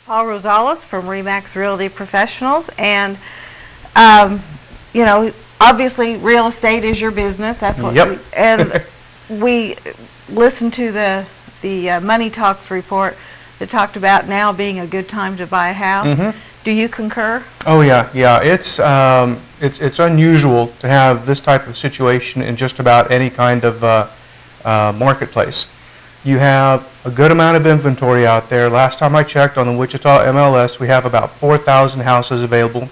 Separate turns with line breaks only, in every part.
Paul Rosales from RE/MAX Realty Professionals, and you know, obviously real estate is your business. That's what.
Yep.
We listened to the Money Talks report that talked about now being a good time to buy a house.
Mm-hmm.
Do you concur?
Oh yeah, yeah. It's unusual to have this type of situation in just about any kind of marketplace. You have a good amount of inventory out there. Last time I checked on the Wichita MLS, we have about 4,000 houses available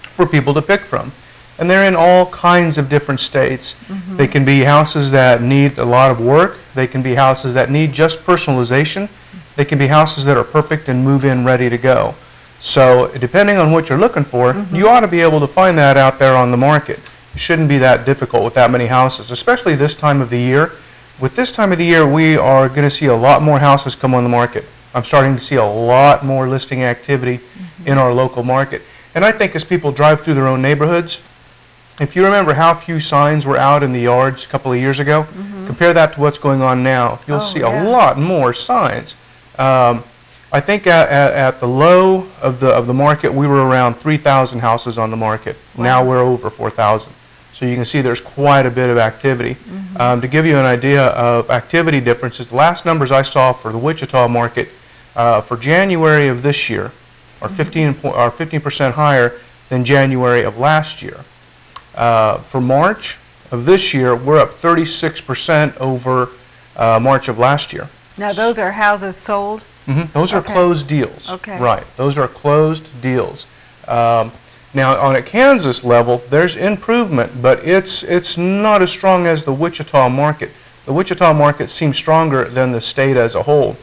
for people to pick from. And they're in all kinds of different states. Mm-hmm. They can be houses that need a lot of work. They can be houses that need just personalization. They can be houses that are perfect and move-in ready to go. So depending on what you're looking for, mm-hmm. you ought to be able to find that out there on the market. It shouldn't be that difficult with that many houses, especially this time of the year. With this time of the year, we are going to see a lot more houses come on the market. I'm starting to see a lot more listing activity mm-hmm. in our local market. And I think as people drive through their own neighborhoods, if you remember how few signs were out in the yards a couple of years ago, mm-hmm. compare that to what's going on now. You'll see a lot more signs. I think at the low of the market, we were around 3,000 houses on the market. Wow. Now we're over 4,000. So you can see there's quite a bit of activity. Mm-hmm. To give you an idea of activity differences, the last numbers I saw for the Wichita market for January of this year are 15% higher than January of last year. For March of this year, we're up 36% over March of last year.
Now those are houses sold?
Mm-hmm. Those are closed deals.
Okay.
Right. Those are closed deals. Now on a Kansas level, there's improvement, but it's not as strong as the Wichita market. The Wichita market seems stronger than the state as a whole.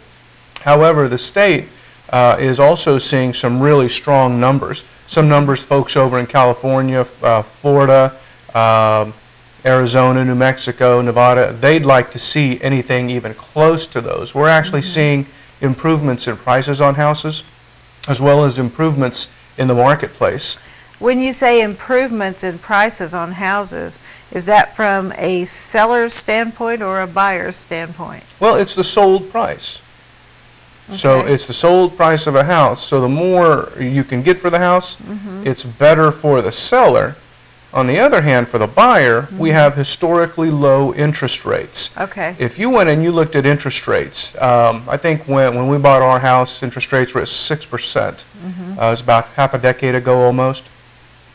However, the state is also seeing some really strong numbers. Some numbers folks over in California, Florida, Arizona, New Mexico, Nevada, they'd like to see anything even close to those. We're actually mm-hmm. seeing improvements in prices on houses as well as improvements in the marketplace.
When you say improvements in prices on houses, is that from a seller's standpoint or a buyer's standpoint?
Well, it's the sold price. Okay. So it's the sold price of a house. So the more you can get for the house, mm-hmm. it's better for the seller. On the other hand, for the buyer, mm-hmm. we have historically low interest rates.
Okay.
If you went and you looked at interest rates, I think when we bought our house, interest rates were at 6%. Mm-hmm. It was about half a decade ago almost.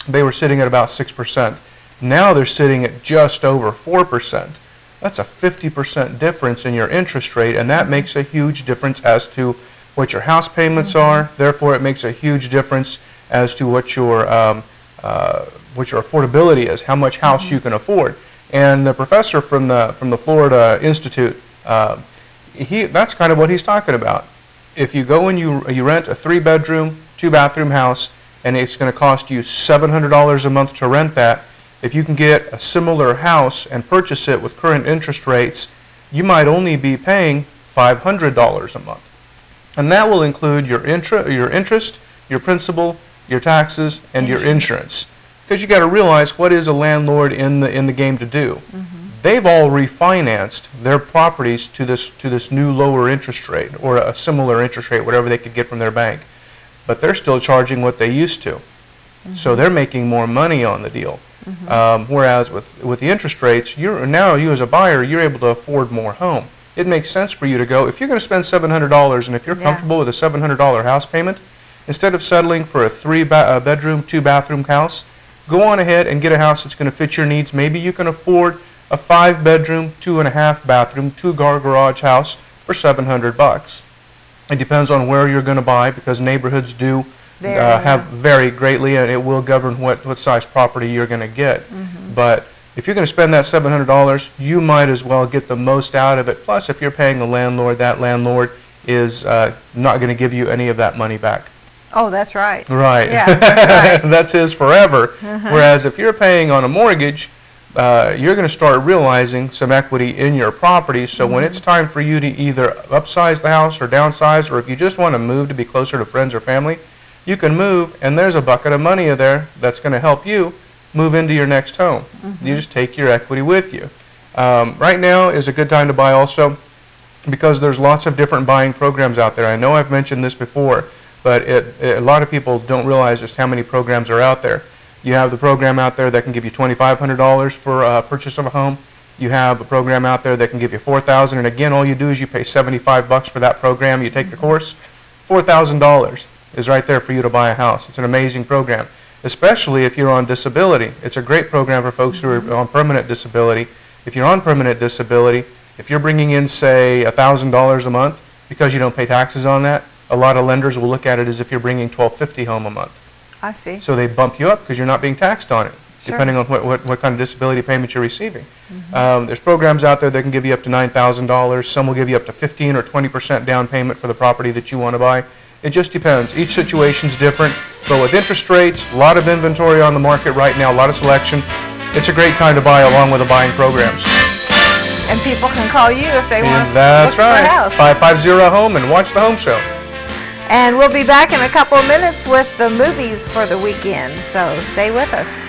They were sitting at about 6%. Now they're sitting at just over 4%. That's a 50% difference in your interest rate, and that makes a huge difference as to what your house payments mm-hmm. are. Therefore, it makes a huge difference as to what your affordability is, how much house mm-hmm. you can afford. And the professor from the Florida Institute, that's kind of what he's talking about. If you go and you rent a 3-bedroom, 2-bathroom house, and it's going to cost you $700 a month to rent that, if you can get a similar house and purchase it with current interest rates, you might only be paying $500 a month. And that will include your interest, your principal, your taxes, and your insurance. Because you got to realize, what is a landlord in the game to do? Mm-hmm. They've all refinanced their properties to this new lower interest rate, or a similar interest rate, whatever they could get from their bank. But they're still charging what they used to. Mm-hmm. So they're making more money on the deal. Mm-hmm. Whereas with the interest rates, you as a buyer, you're able to afford more home. It makes sense for you to go, if you're going to spend $700, and if you're comfortable with a $700 house payment, instead of settling for a 3-bedroom, 2-bathroom house, go on ahead and get a house that's going to fit your needs. Maybe you can afford a 5-bedroom, 2.5-bathroom, 2-car garage house for $700. It depends on where you're going to buy, because neighborhoods do vary greatly, and it will govern what size property you're going to get. Mm-hmm. But if you're going to spend that $700, you might as well get the most out of it. Plus, if you're paying a landlord, that landlord is not going to give you any of that money back.
Oh, that's right.
Right.
Yeah, that's right.
That's his forever. Uh-huh. Whereas if you're paying on a mortgage, you're going to start realizing some equity in your property. So when it's time for you to either upsize the house or downsize, or if you just want to move to be closer to friends or family, you can move, and there's a bucket of money there that's going to help you move into your next home. Mm-hmm. You just take your equity with you. Right now is a good time to buy also, because there's lots of different buying programs out there. I know I've mentioned this before, but a lot of people don't realize just how many programs are out there. You have the program out there that can give you $2,500 for purchase of a home. You have a program out there that can give you $4,000, and again, all you do is you pay $75 for that program. You take the course, $4,000 is right there for you to buy a house. It's an amazing program, especially if you're on disability. It's a great program for folks who are on permanent disability. If you're on permanent disability, if you're bringing in, say, $1,000 a month because you don't pay taxes on that, a lot of lenders will look at it as if you're bringing $1,250 home a month.
I see.
So they bump you up because you're not being taxed on it,
Sure.
depending on what kind of disability payment you're receiving. There's programs out there that can give you up to $9,000. Some will give you up to 15 or 20% down payment for the property that you want to buy. It just depends. Each situation's different, but with interest rates, a lot of inventory on the market right now, a lot of selection, it's a great time to buy along with the buying programs.
And people can call you if they want to
That's
look
right.
for a house.
550-HOME and watch the home show.
And we'll be back in a couple of minutes with the movies for the weekend, so stay with us.